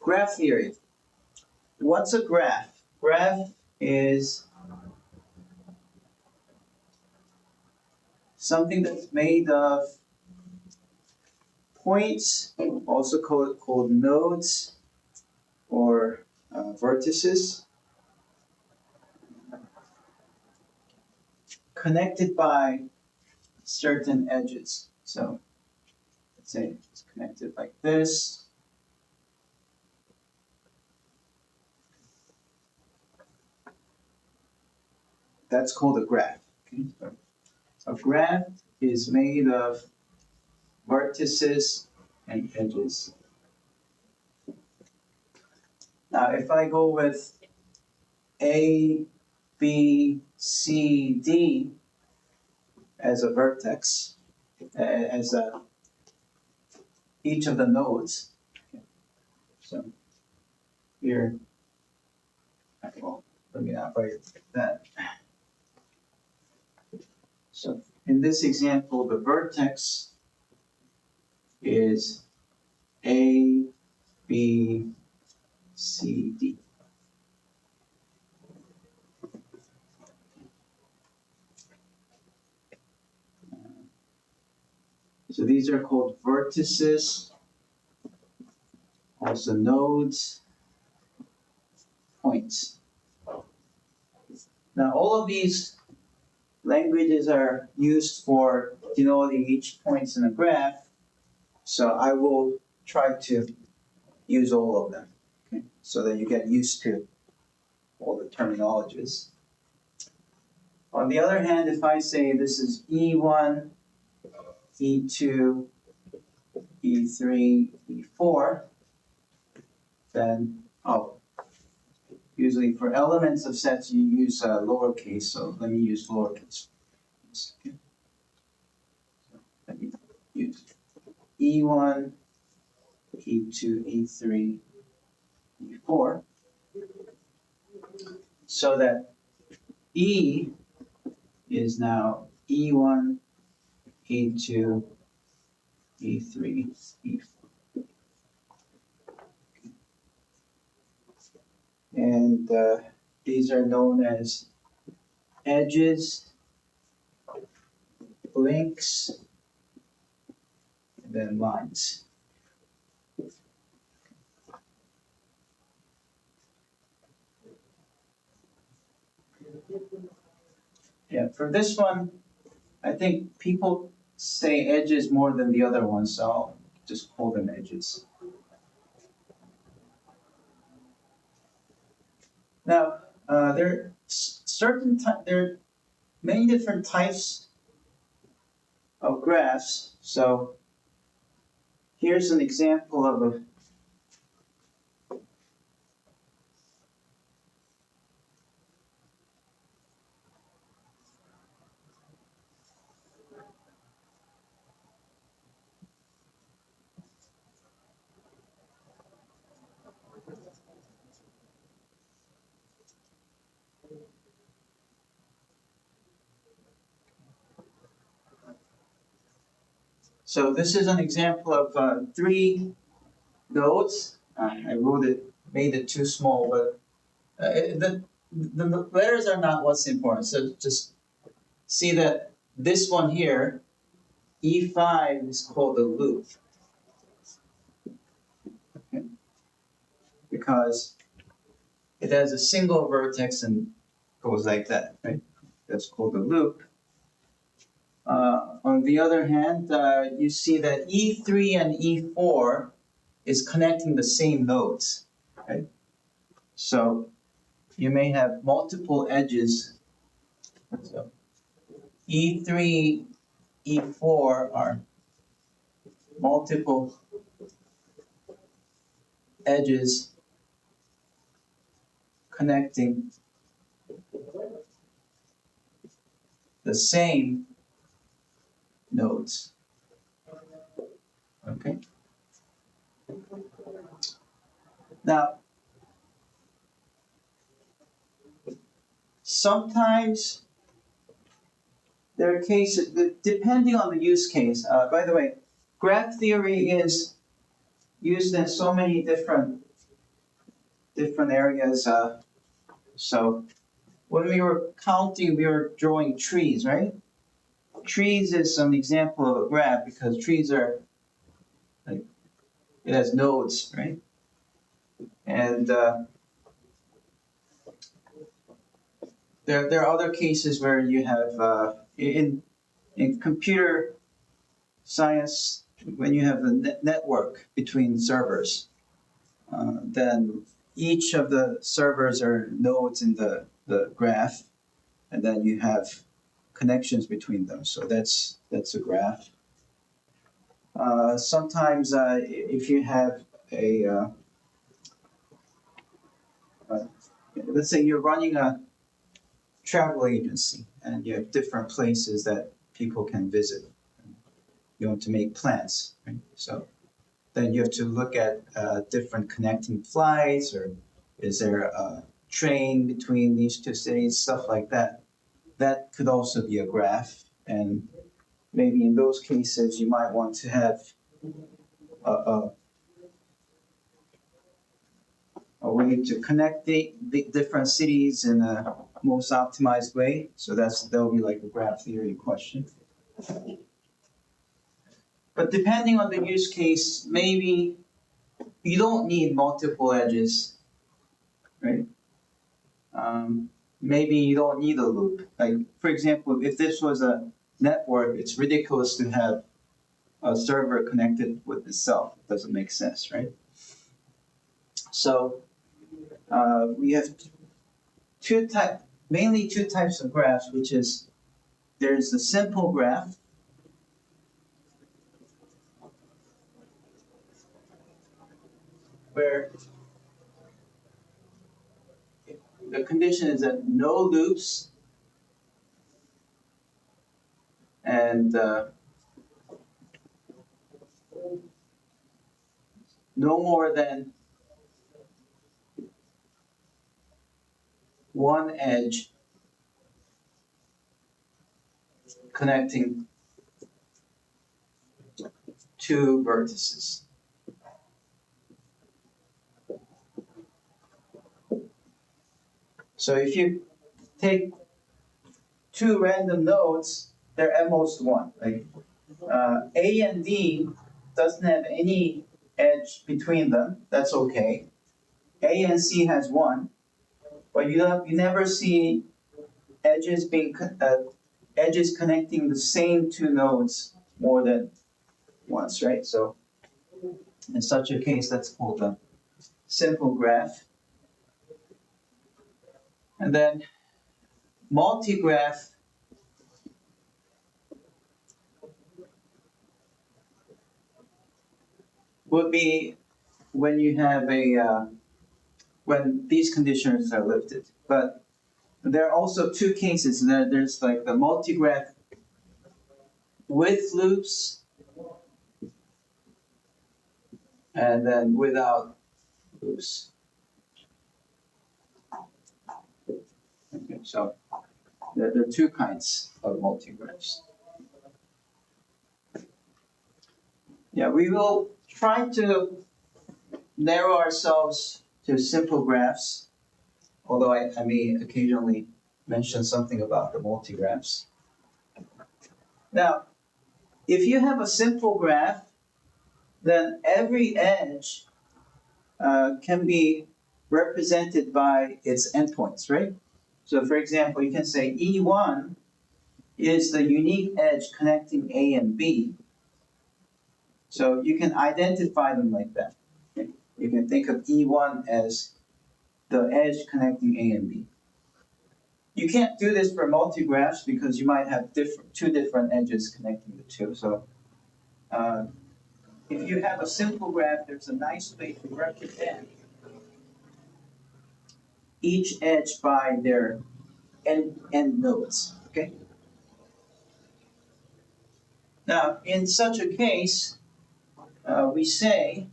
Graph theory. What's a graph? Graph is something that's made of points, also called nodes or vertices, connected by certain edges. So let's say it's connected like this. That's called a graph. Okay? So a graph is made of vertices and edges. Now, if I go with A, B, C, D as a vertex, as each of the nodes. Okay. So here, well, let me not write that. So in this example, the vertex is A, B, C, D. So these are called vertices, also nodes, points. Now all of these languages are used for denoting each points in a graph, so I will try to use all of them, okay, so that you get used to all the terminologies. On the other hand, if I say this is E1, E2, E3, E4, then, usually for elements of sets you use lowercase, so let me use lowercase. Okay. So let me use E1, E2, E3, E4, so that E is now E1, E2, E3, E4. And these are known as edges, links, and then lines. Yeah, for this one, I think people say edges more than the other ones, so I'll just call them edges. Now, there are many different types of graphs. So here's an example of a So this is an example of 3 nodes. I made it too small, but the letters are not what's important. So just see that this one here, E5, is called a loop. Okay? Because it has a single vertex and goes like that, right? That's called a loop. On the other hand, you see that E3 and E4 is connecting the same nodes, right? So you may have multiple edges. So E3, E4 are multiple edges connecting the same nodes. Okay. Now, sometimes there are cases, depending on the use case. By the way, graph theory is used in so many different different areas. So when we were counting, we were drawing trees, right? Trees is an example of a graph because trees are like it has nodes, right? And there are other cases where you have in computer science when you have a network between servers, then each of the servers are nodes in the graph, and then you have connections between them. So that's a graph. Sometimes if you have a uh, let's say you're running a travel agency and you have different places that people can visit. You want to make plans, right? So then you have to look at different connecting flights, or is there a train between these two cities, stuff like that. That could also be a graph, and maybe in those cases you might want to have a, a way to connect the different cities in a most optimized way. So that'll be like a graph theory question. But depending on the use case, maybe you don't need multiple edges, right? Maybe you don't need a loop. Like, for example, if this was a network, it's ridiculous to have a server connected with itself. It doesn't make sense, right? So we have mainly two types of graphs, which is there's the simple graph, where the condition is that no loops and no more than one edge connecting two vertices. So if you take two random nodes, they're at most one. Like A and D doesn't have any edge between them. That's okay. A and C has one, but you never see edges edges connecting the same two nodes more than once, right? So in such a case, that's called a simple graph. And then multigraph would be when you have when these conditions are lifted. But there are also two cases. There's like the multigraph with loops and then without loops. Okay, so there are two kinds of multigraphs. Yeah, we will try to narrow ourselves to simple graphs, although I may occasionally mention something about the multigraphs. Now, if you have a simple graph, then every edge can be represented by its endpoints, right? So for example, you can say E1 is the unique edge connecting A and B. So you can identify them like that. Okay? You can think of E1 as the edge connecting A and B. You can't do this for multigraphs because you might have two different edges connecting the two. So if you have a simple graph, there's a nice way to represent each edge by their end nodes. Okay. Now, in such a case, we say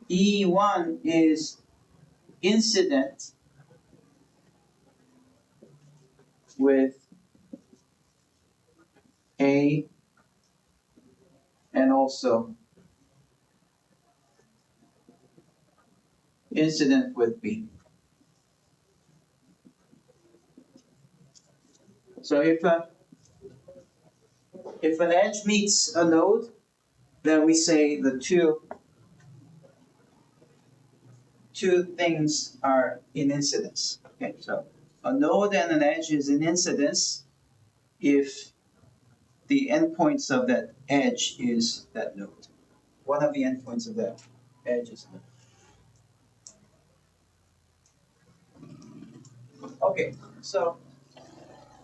E1 is incident with A also incident with B. So if an edge meets a node, then we say the two things are in incidence. Okay, so a node and an edge is in incidence if the endpoints of that edge is that node. One of the endpoints of that edge is a node. Okay, so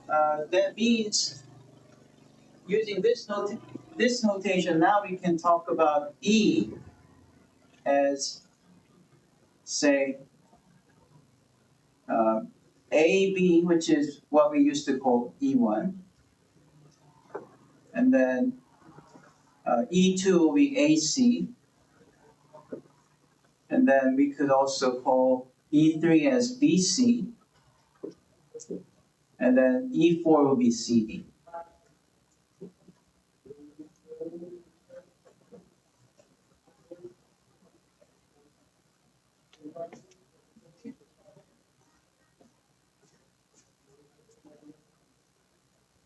that means using this notation, now we can talk about E as, say, AB, which is what we used to call E1, and then E2 will be AC, and then we could also call E3 as BC, and then E4 will be CD.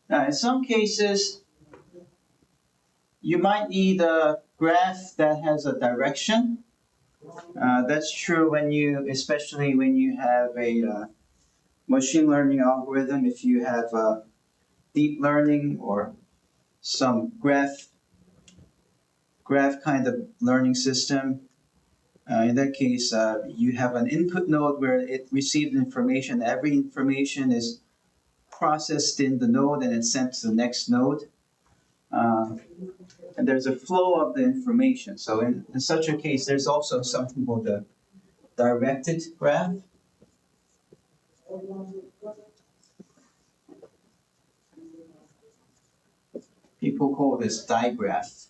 Now, in some cases, you might need a graph that has a direction. That's true especially when you have a machine learning algorithm, if you have deep learning or some graph kind of learning system. In that case, you have an input node where it received information. Every information is processed in the node and it's sent to the next node. And there's a flow of the information. So in such a case, there's also something called a directed graph. People call this digraph.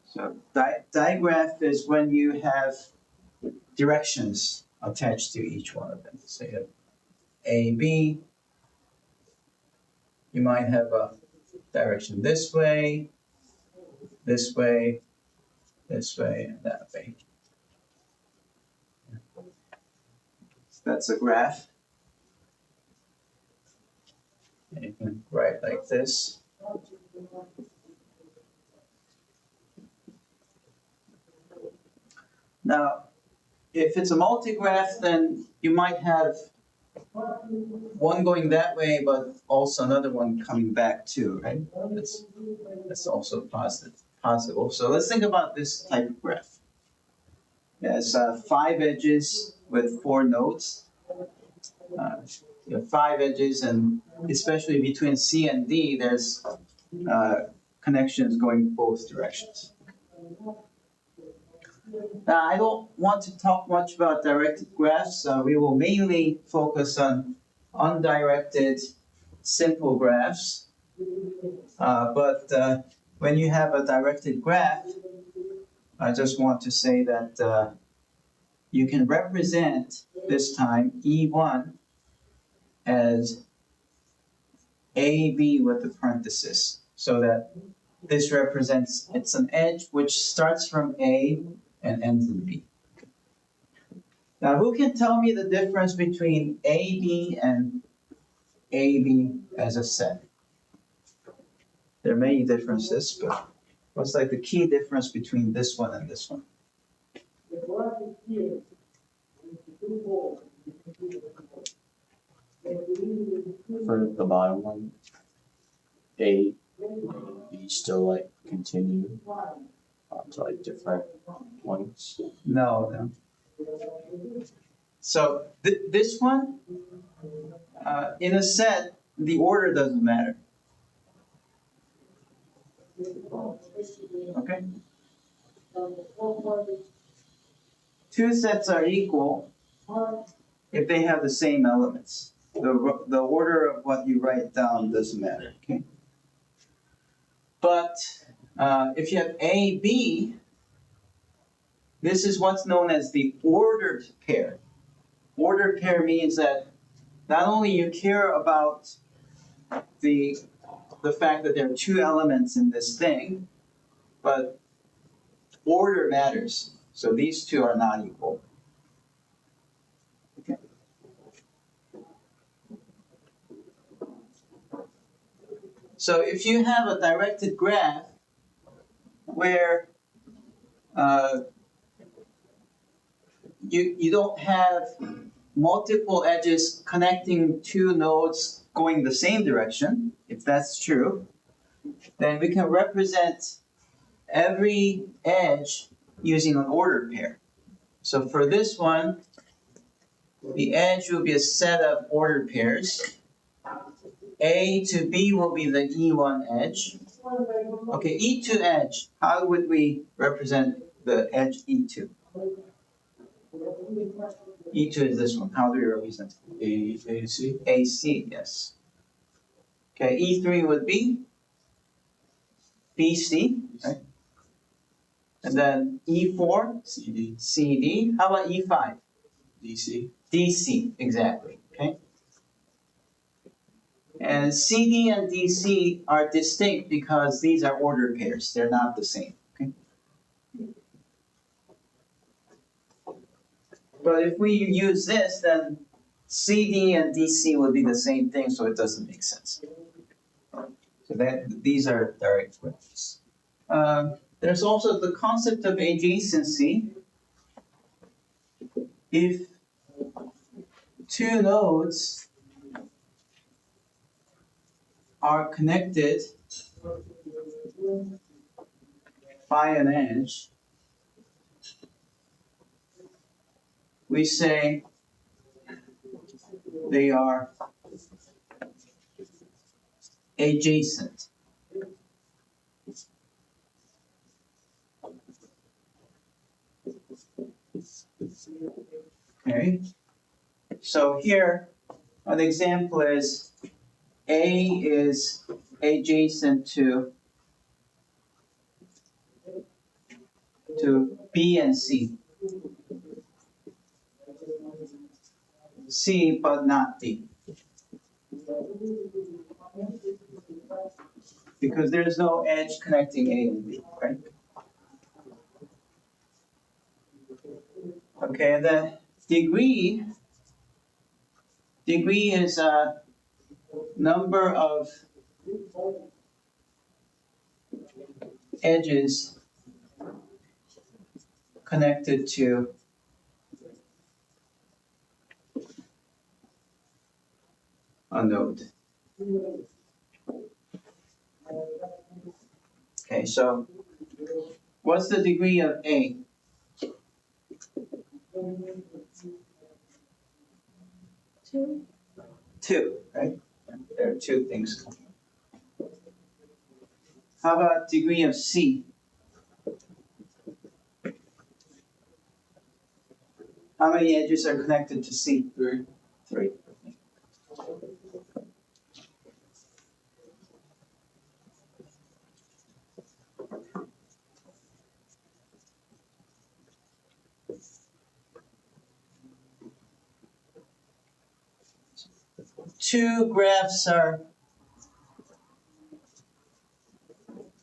So digraph is when you have directions attached to each one of them. Say A, B. You might have a direction this way, this way, this way, and that way. So that's a graph. And you can write like this. Now, if it's a multigraph, then you might have one going that way, but also another one coming back too, right? That's also possible. So let's think about this type of graph. It has 5 edges with 4 nodes. You have 5 edges, and especially between C and D, there's connections going both directions. Now, I don't want to talk much about directed graphs. We will mainly focus on undirected, simple graphs. But when you have a directed graph, I just want to say that you can represent this time E1 as AB with the parenthesis, so that this represents, it's an edge which starts from A and ends in B. Now, who can tell me the difference between AB and AB as a set? There are many differences, but what's like the key difference between this one and this one? For the bottom one, A and B still like continue to like different points. No. So this one, in a set, the order doesn't matter. Okay? 2 sets are equal if they have the same elements. The order of what you write down doesn't matter. Okay? But if you have A, B, this is what's known as the ordered pair. Ordered pair means that not only you care about the the fact that there are two elements in this thing, but order matters. So these two are not equal. Okay. So if you have a directed graph where you don't have multiple edges connecting two nodes going the same direction, if that's true, then we can represent every edge using an ordered pair. So for this one, the edge will be a set of ordered pairs. A to B will be the E1 edge. Okay, E2 edge, how would we represent the edge E2? E2 is this one. How do we represent it? AC. AC, yes. Okay, E3 would be BC, right? And then E4, CD. CD. How about E5? DC. DC, exactly, okay? And CD and DC are distinct because these are ordered pairs. They're not the same, okay? But if we use this, then CD and DC would be the same thing, so it doesn't make sense. So these are direct equations. There's also the concept of adjacency. If two nodes are connected by an edge, we say they are adjacent. Okay, so here an example is A is adjacent to B and C. C but not D. Because there's no edge connecting A and B, right? Okay, the degree is a number of edges connected to a node. Okay, so what's the degree of A? 2, right? There are two things. How about degree of C? How many edges are connected to C? 3. 3. Two graphs are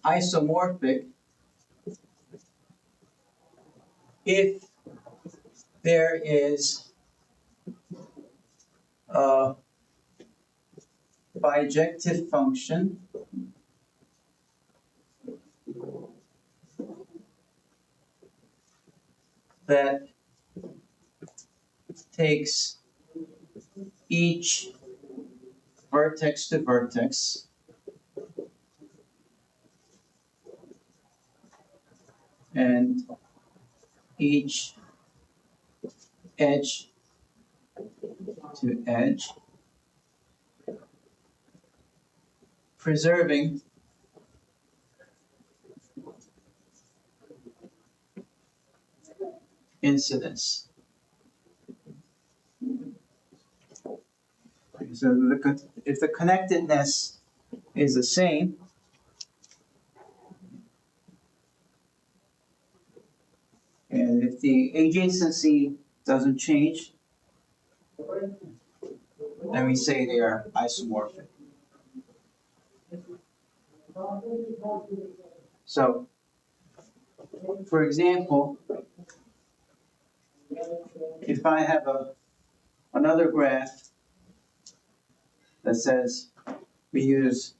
isomorphic if there is a bijective function that takes each vertex to vertex and each edge to edge, preserving incidence. So if the connectedness is the same, and if the adjacency doesn't change, then we say they are isomorphic. So, for example, if I have another graph that says we use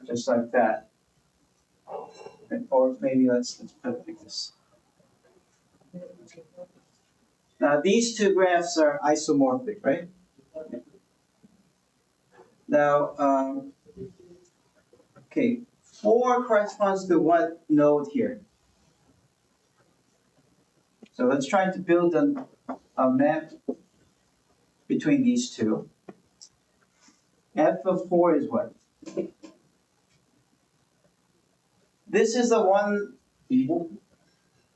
just like that, or maybe let's put it like this. Now these two graphs are isomorphic, right? Now, okay, 4 corresponds to what node here? So let's try to build a map between these two. F of 4 is what? This is the one,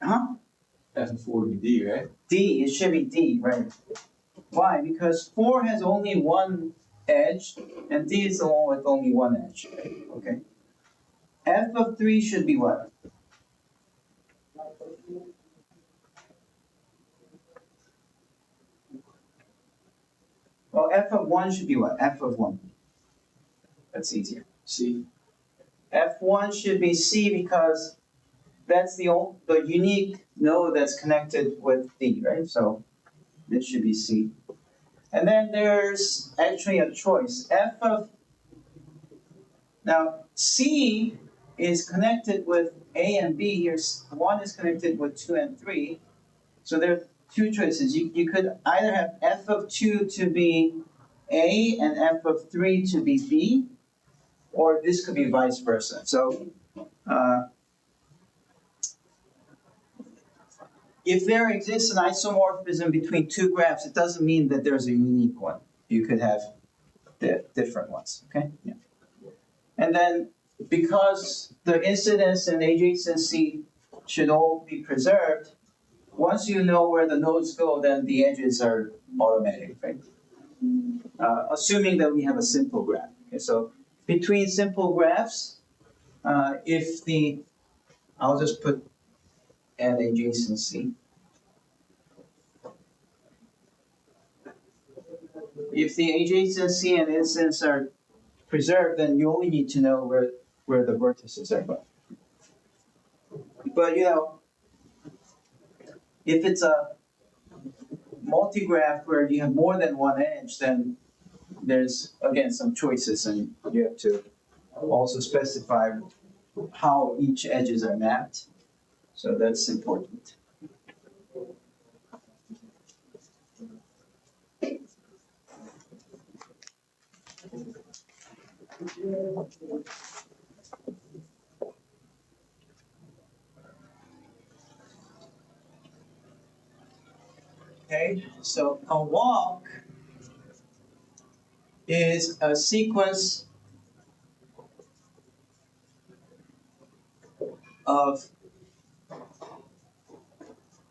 huh? F of 4 would be D, right? D, it should be D, right? Why? Because 4 has only one edge, and D is the one with only one edge. Okay. F of 3 should be what? Well, F of 1 should be what? F of 1. That's easier. C. F1 should be C because that's the unique node that's connected with D, right? So this should be C. And then there's actually a choice. Now C is connected with A and B. Here's 1 is connected with 2 and 3. So there are two choices. You could either have F of 2 to be A and F of 3 to be B, or this could be vice versa. So if there exists an isomorphism between two graphs, it doesn't mean that there's a unique one. You could have different ones, okay? Yeah. And then because the incidence and adjacency should all be preserved, once you know where the nodes go, then the edges are automatic, right? Assuming that we have a simple graph. Okay, so between simple graphs, I'll just put an adjacency. If the adjacency and incidence are preserved, then you only need to know where the vertices are going. But if it's a multigraph where you have more than one edge, then there's again some choices, and you have to also specify how each edges are mapped. So that's important. Okay, so a walk is a sequence of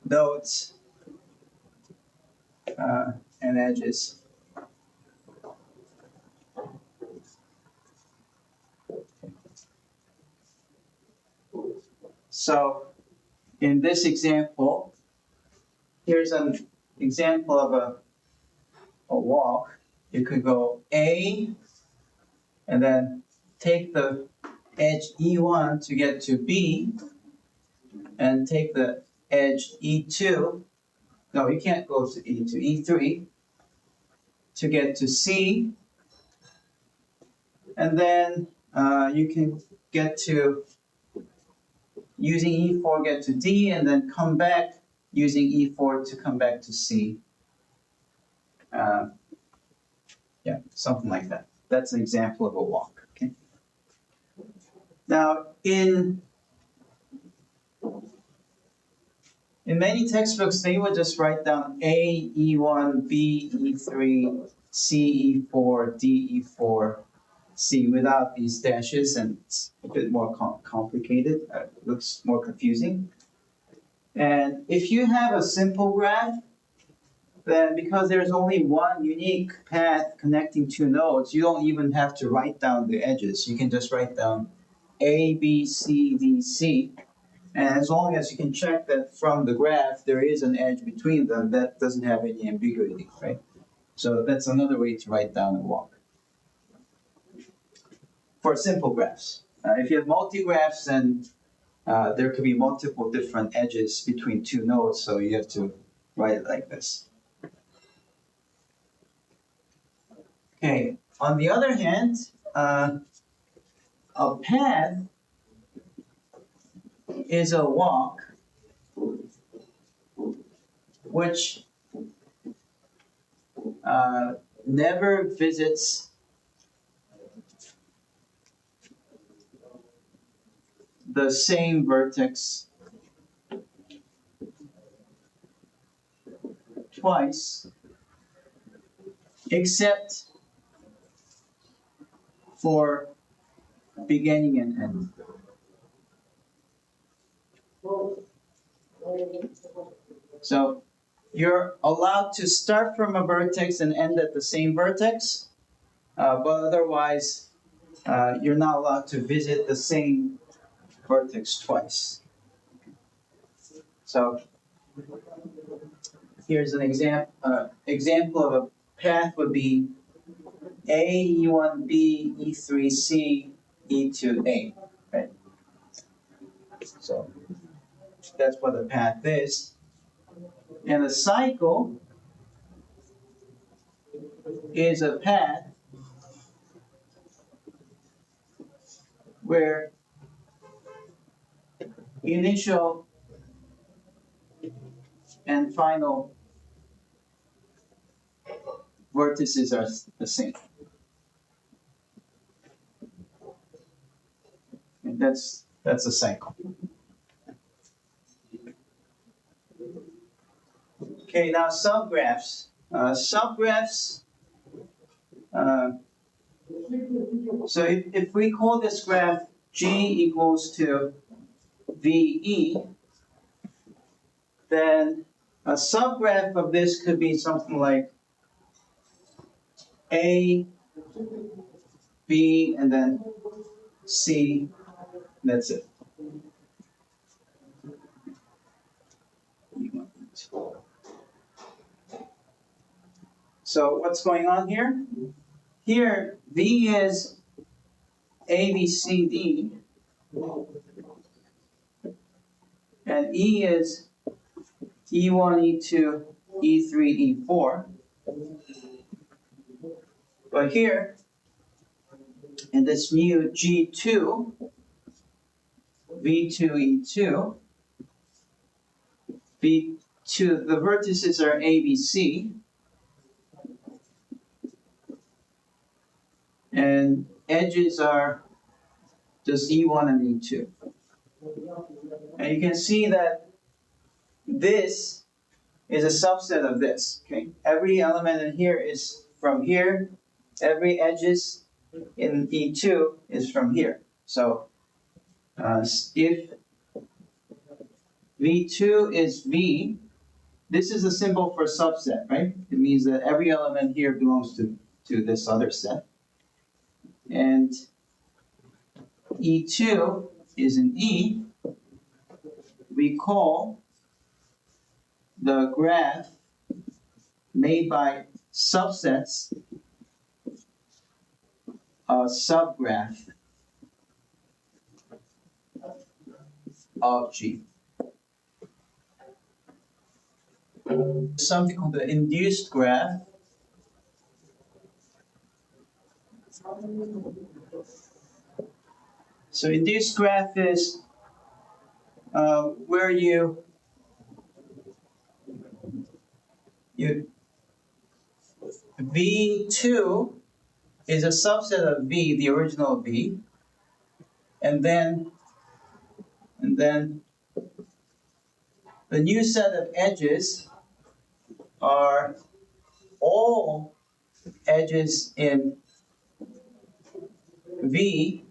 nodes and edges. So in this example, here's an example of a walk. You could go A and then take the edge E1 to get to B, and take the edge E2. No, you can't go to E2, E3 to get to C, and then you can get to, using E4, get to D, and then come back using E4 to come back to C. Yeah, something like that. That's an example of a walk. Okay. Now, in many textbooks, they would just write down A, E1, B, E3, C, E4, D, E4, C without these dashes, and it's a bit more complicated. It looks more confusing. And if you have a simple graph, then because there's only one unique path connecting two nodes, you don't even have to write down the edges. You can just write down A, B, C, D, C. And as long as you can check that from the graph there is an edge between them, that doesn't have any ambiguity, right? So that's another way to write down a walk. For simple graphs. If you have multi-graphs, then there could be multiple different edges between two nodes, so you have to write it like this. Okay, on the other hand, a path is a walk which never visits the same vertex twice, except for beginning and end. So you're allowed to start from a vertex and end at the same vertex, but otherwise you're not allowed to visit the same vertex twice. So here's an example of a path would be A, E1B, E3C, E2A, right? So that's what a path is. And a cycle is a path where initial and final vertices are the same. And that's a cycle. Okay, now subgraphs. Subgraphs, so if we call this graph G equals to VE, then a subgraph of this could be something like A, B, and then C, that's it. So what's going on here? Here, V is A, B, C, D, and E is E1, E2, E3, E4. But here, in this new G2, V2, E2, V2, the vertices are A, B, C, and edges are just E1 and E2. And you can see that this is a subset of this, okay? Every element in here is from here. Every edges in E2 is from here. So if V2 is V, this is a symbol for subset, right? It means that every element here belongs to this other set. And E2 is an E. We call the graph made by subsets a subgraph of G. Something called the induced graph. So induced graph is where you V2 is a subset of V, the original V, and then the new set of edges are all edges in V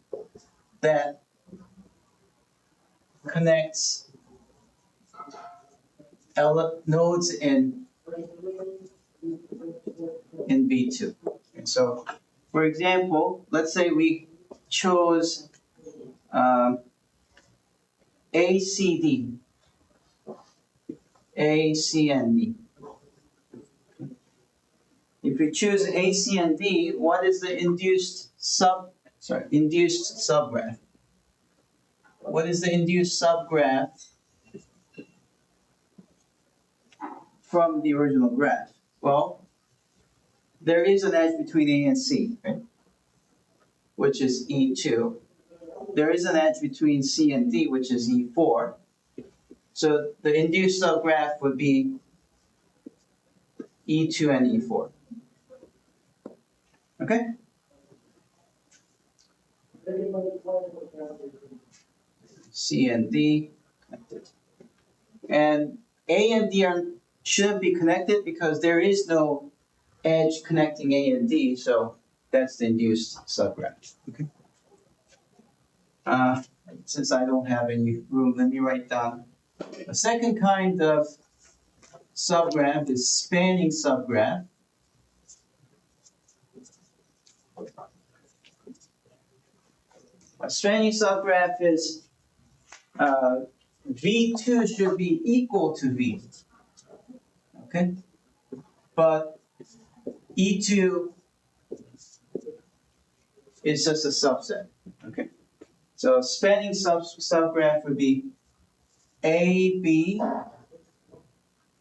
that connects nodes in V2. And so, for example, let's say we chose A, C, D, A, C, and D. If if we choose A, C, and D, what is the induced subgraph? What is the induced subgraph from the original graph? Well, there is an edge between A and C, right? Which is E2. There is an edge between C and D, which is E4. So the induced subgraph would be E2 and E4. Okay? C and D connected. And A and D shouldn't be connected because there is no edge connecting A and D, so that's the induced subgraph. Okay. Since I don't have any room, let me write down a second kind of subgraph is spanning subgraph. A spanning subgraph is V2 should be equal to V. Okay? But E2 is just a subset. Okay? So spanning subgraph would be A, B,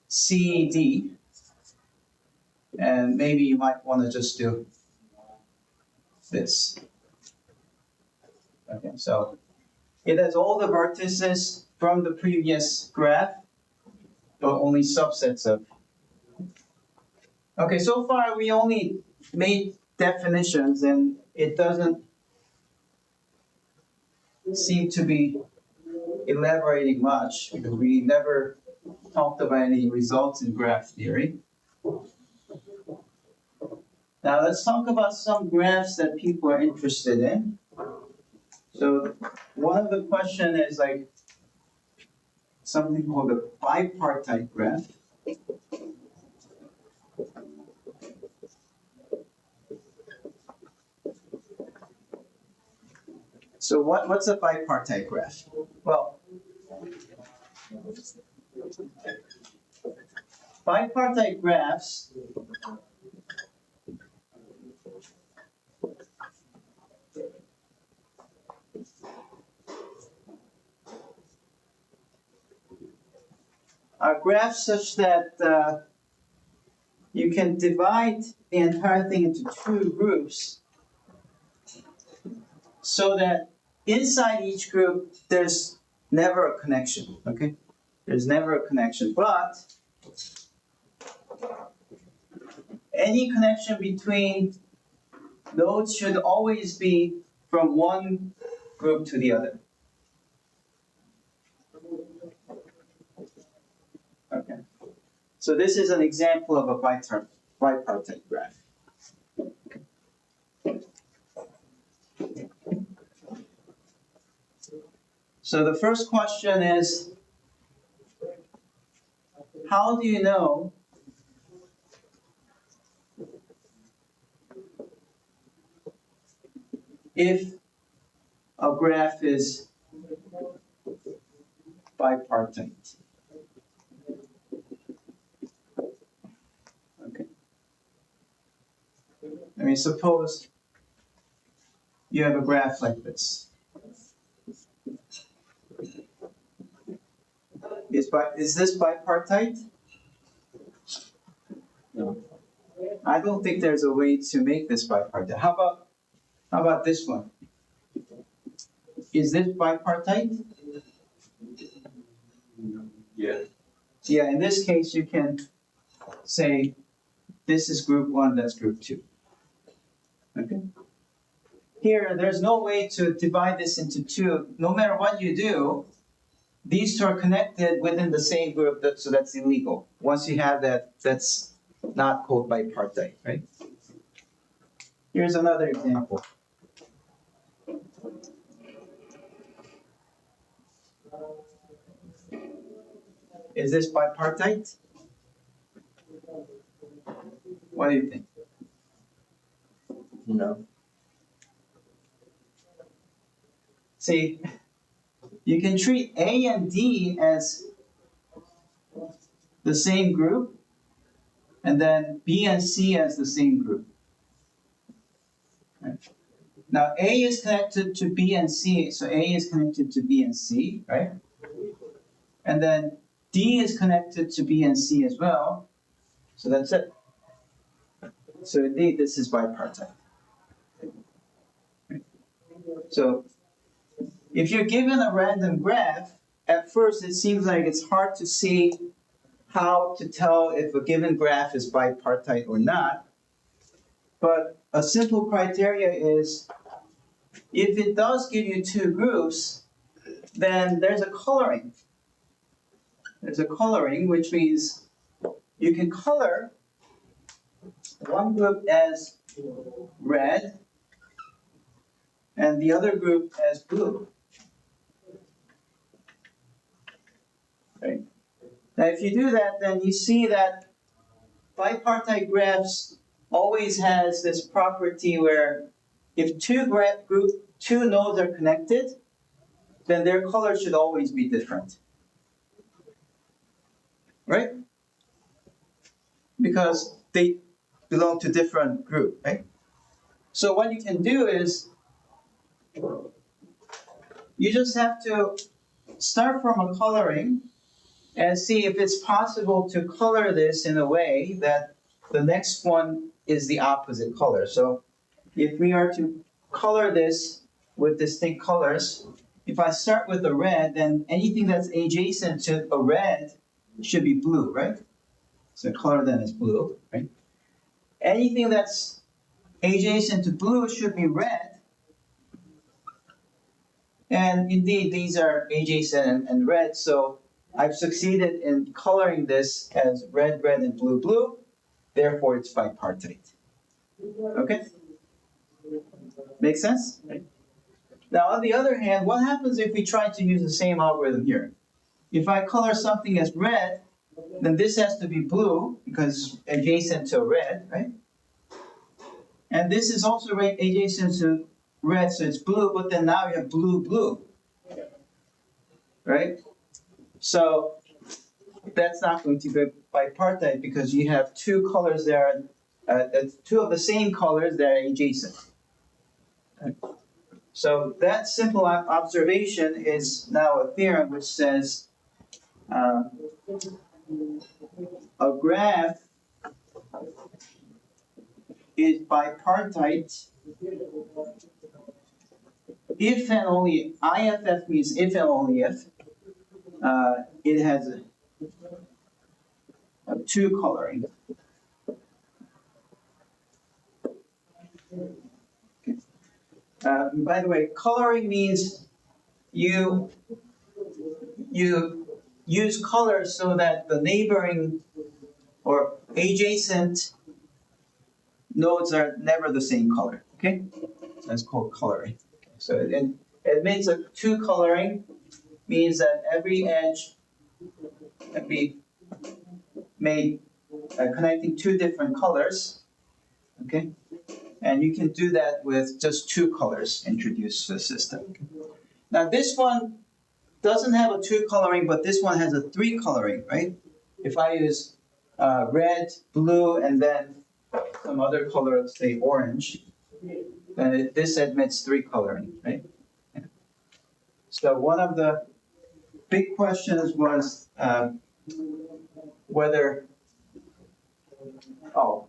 C, D. And maybe you might want to just do this. Okay, so it has all the vertices from the previous graph, but only subsets of. Okay, so far we only made definitions and it doesn't seem to be elaborating much because we never talked about any results in graph theory. Now let's talk about some graphs that people are interested in. So one of the question is like something called a bipartite graph. So what's a bipartite graph? Well, bipartite graphs are graphs such that you can divide the entire thing into two groups so that inside each group there's never a connection, okay? There's never a connection, but any connection between nodes should always be from one group to the other. Okay. So this is an example of a bipartite graph. So the first question is, how do you know if a graph is bipartite? Okay. I mean, suppose you have a graph like this. Is this bipartite? No. I don't think there's a way to make this bipartite. How about this one? Is this bipartite? Yeah. Yeah, in this case you can say this is group 1, that's group 2. Okay? Here, there's no way to divide this into two. No matter what you do, these two are connected within the same group, so that's illegal. Once you have that, that's not called bipartite, right? Here's another example. Is this bipartite? What do you think? No. See, you can treat A and D as the same group, and then B and C as the same group. Right? Now A is connected to B and C, so A is connected to B and C, right? And then D is connected to B and C as well, so that's it. So indeed, this is bipartite. So if you're given a random graph, at first it seems like it's hard to see how to tell if a given graph is bipartite or not. But a simple criteria is if it does give you two groups, then there's a coloring. There's a coloring, which means you can color one group as red and the other group as blue. Right? Now, if you do that, then you see that bipartite graphs always has this property where if two nodes are connected, then their color should always be different. Right? Because they belong to different group, right? So what you can do is you just have to start from a coloring and see if it's possible to color this in a way that the next one is the opposite color. So if we are to color this with distinct colors, if I start with the red, then anything that's adjacent to a red should be blue, right? So color then is blue, right? Anything that's adjacent to blue should be red. And indeed, these are adjacent and red, so I've succeeded in coloring this as red, red, and blue, blue. Therefore, it's bipartite. Okay? Makes sense? Now, on the other hand, what happens if we try to use the same algorithm here? If I color something as red, then this has to be blue because it's adjacent to red, right? And this is also adjacent to red, so it's blue, but then now you have blue, blue. Right? So that's not going to be bipartite because you have two colors there, two of the same colors that are adjacent. So that simple observation is now a theorem which says a graph is bipartite if and only, IFF means if and only if, it has a two coloring. By the way, coloring means you use colors so that the neighboring or adjacent nodes are never the same color. Okay, that's called coloring. Okay. So it means a two coloring means that every edge can be made connecting two different colors. Okay, and you can do that with just two colors introduced to the system. Now this one doesn't have a two coloring, but this one has a three coloring, right? If I use red, blue, and then some other color, let's say orange, then this admits three coloring, right? So one of the big questions was whether, oh,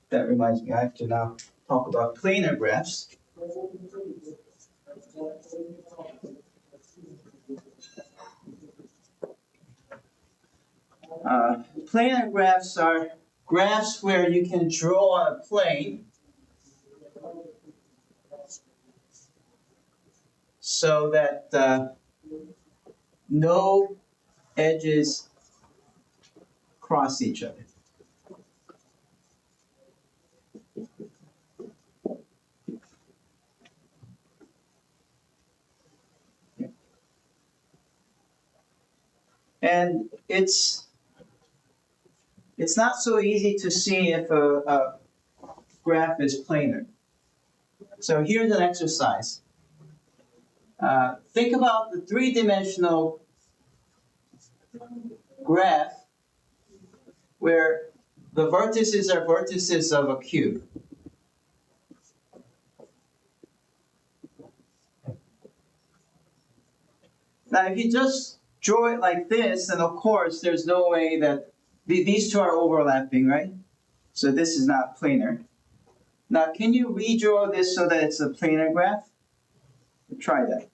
that reminds me, I have to now talk about planar graphs. Planar graphs are graphs where you can draw on a plane so that no edges cross each other. And it's not so easy to see if a graph is planar. So here's an exercise. Think about the three-dimensional graph where the vertices are vertices of a cube. Now, if you just draw it like this, then of course there's no way that these two are overlapping, right? So this is not planar. Now, can you redraw this so that it's a planar graph? Try that.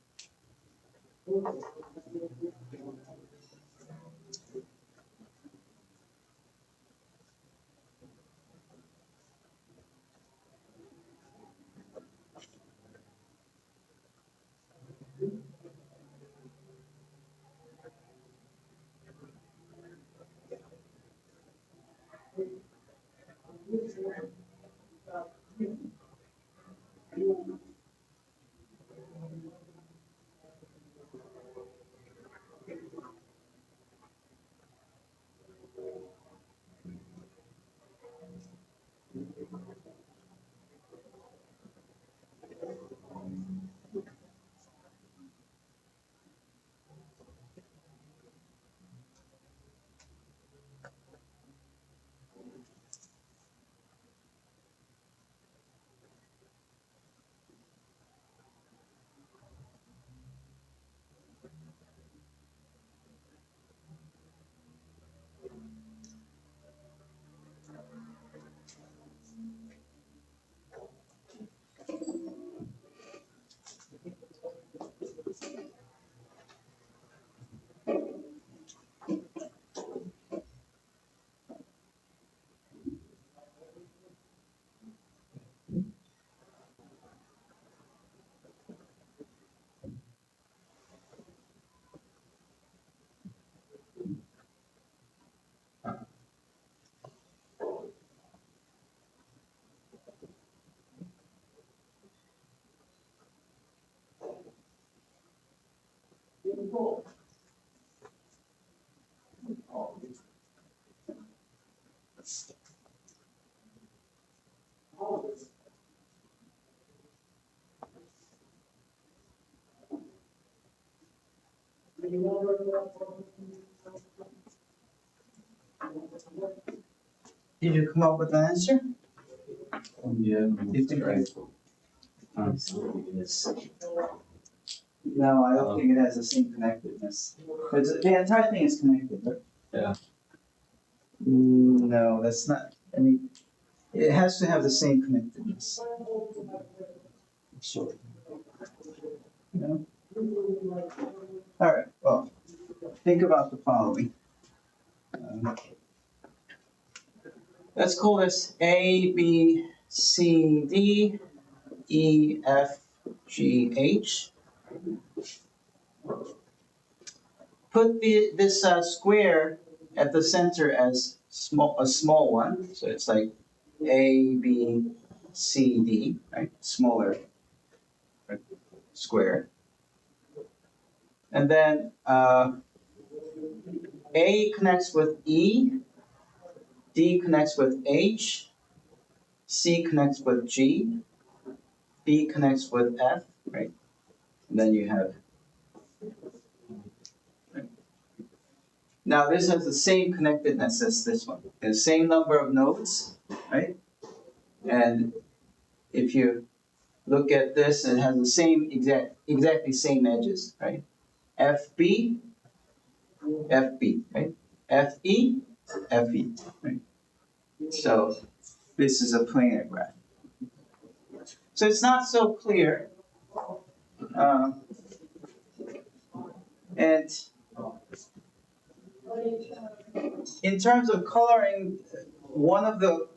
Did you come up with an answer? Yeah, You think right. No, I don't think it has the same connectedness. The entire thing is connected, right? Yeah. No, that's not. I mean, it has to have the same connectedness. Sure. No? All right. Well, think about the following. Let's call this A, B, C, D, E, F, G, H. Put this square at the center as a small one, so it's like A, B, C, D, right? Smaller square. And then A connects with E, D connects with H, C connects with G, B connects with F, right? And then you have. Right? Now this has the same connectedness as this one. The same number of nodes, right? And if you look at this, it has the same exactly same edges, right? FB, FB, right? FE, FE, right? So this is a planar graph. So it's not so clear. And in terms of coloring, one of the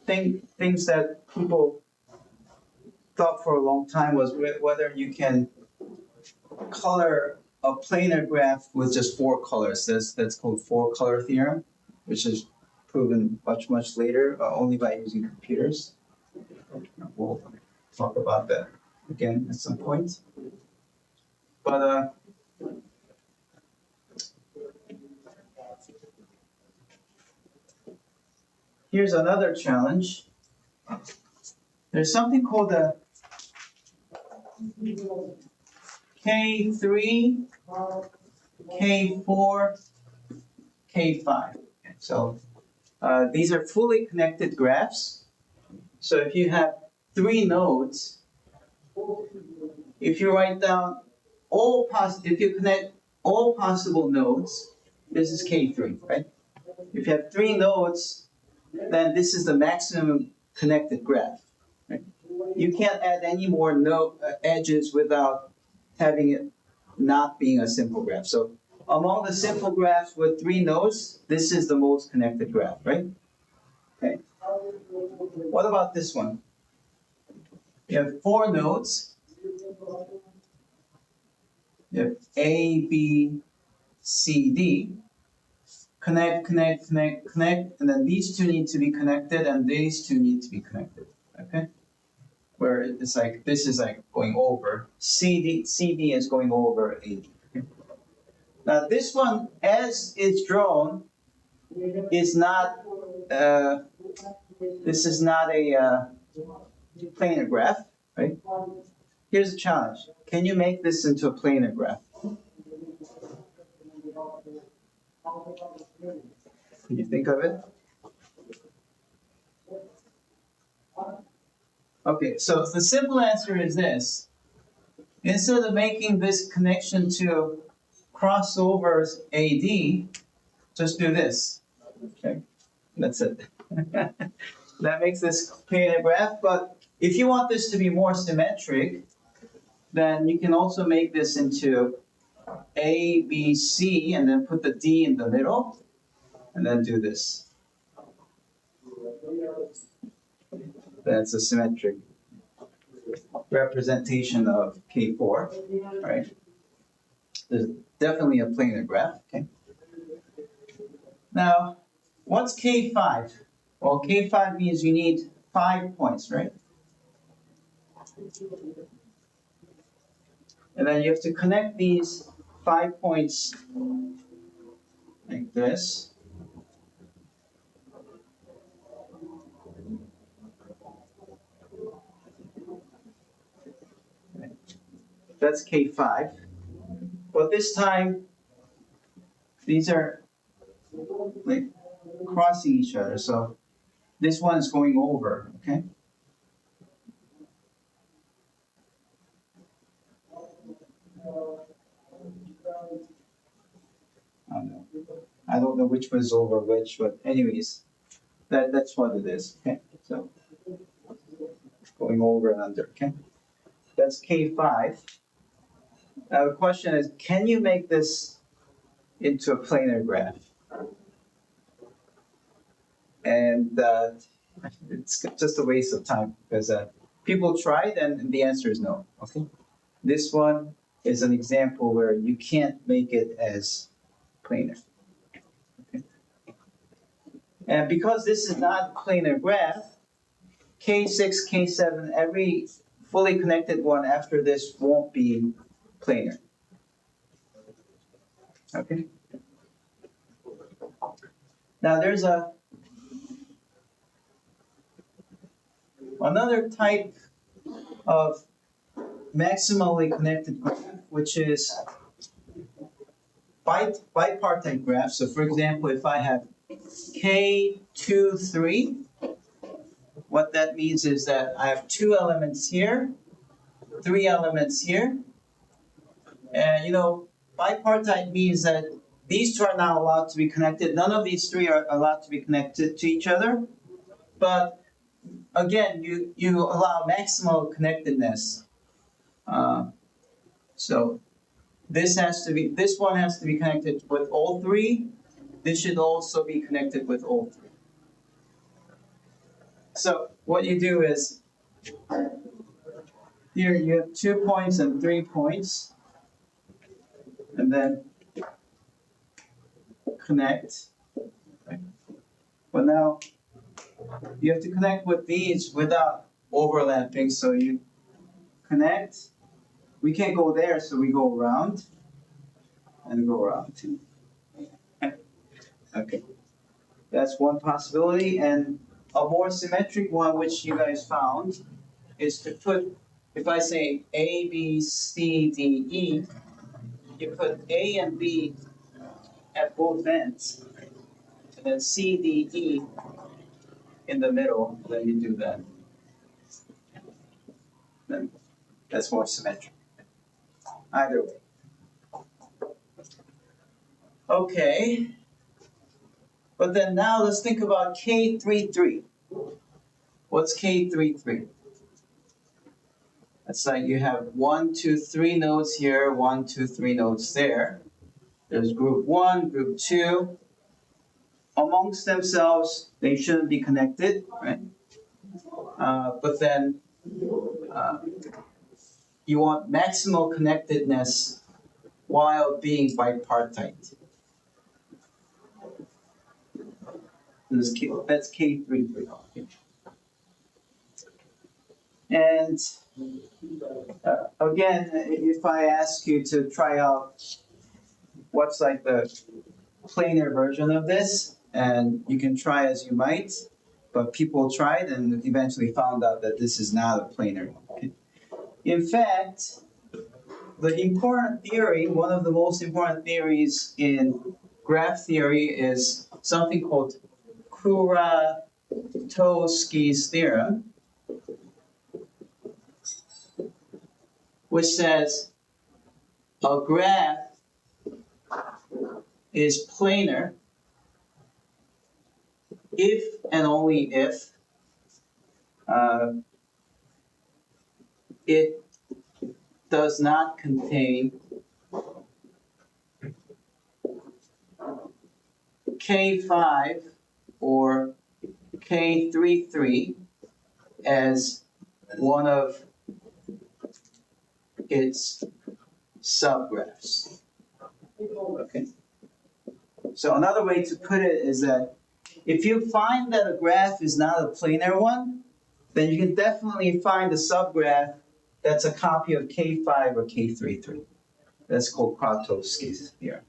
things that people thought for a long time was whether you can color a planar graph with just four colors. That's called four-color theorem, which is proven much later, only by using computers. We'll talk about that again at some point. But here's another challenge. There's something called a K3, K4, K5. So These are fully connected graphs. So if you have 3 nodes, if you write down if you connect all possible nodes, this is K3, right? If you have 3 nodes, then this is the maximum connected graph. Right? You can't add any more edges without having it not being a simple graph. So among the simple graphs with 3 nodes, this is the most connected graph, right? Okay. What about this one? You have 4 nodes. You have A, B, C, D. Connect, connect, connect, connect, and then these two need to be connected, and these two need to be connected. Okay? Where it's like this is like going over CD is going over AD. Okay? Now this one, as it's drawn, is not. This is not a planar graph, right? Here's a challenge. Can you make this into a planar graph? Can you think of it? Okay, so the simple answer is this. Instead of making this connection to crossovers AD, just do this. Okay, that's it. That makes this planar graph, but if you want this to be more symmetric, then you can also make this into A, B, C, and then put the D in the middle, and then do this. That's a symmetric representation of K4, right? There's definitely a planar graph, okay? Now, what's K5? Well, K5 means you need 5 points, right? And then you have to connect these 5 points like this. That's K5. But this time, these are like crossing each other. So this one is going over, okay? I don't know which was over which, but anyways, that's what it is, okay? So going over and under, okay? That's K5. Now the question is, can you make this into a planar graph? And it's just a waste of time because people tried and the answer is no, okay? This one is an example where you can't make it as planar. Okay? And because this is not a planar graph, K6, K7, every fully connected one after this won't be planar. Okay? Now there's another type of maximally connected graph, which is bipartite graph. So for example, if I have K2, 3, what that means is that I have 2 elements here, 3 elements here. And bipartite means that these 2 are not allowed to be connected. None of these 3 are allowed to be connected to each other. But again, you allow maximal connectedness. So this one has to be connected with all 3. This should also be connected with all 3. So what you do is, here you have 2 points and 3 points, and then connect. Right? But now you have to connect with these without overlapping. So you connect. We can't go there, so we go around and go around. Okay, that's one possibility. And a more symmetric one, which you guys found, is to put, if I say A, B, C, D, E, you put A and B at both ends. then C, D, E in the middle, then you do that. Then that's more symmetric. Either way. Okay. But then now let's think about K33. What's K33? That's like you have 1, 2, 3 nodes here, 1, 2, 3 nodes there. There's group 1, group 2. Amongst themselves, they shouldn't be connected, right? But then you want maximal connectedness while being bipartite. That's K33. And again, if I ask you to try out what's like the planar version of this, and you can try as you might, but people tried and eventually found out that this is not a planar. Okay? In fact, the important theory, one of the most important theories in graph theory is something called Kuratowski's theorem, which says a graph is planar if and only if it does not contain K5 or K33 as one of its subgraphs. Okay. So another way to put it is that if you find that a graph is not a planar one, then you can definitely find a subgraph that's a copy of K5 or K33. That's called Kuratowski's theorem.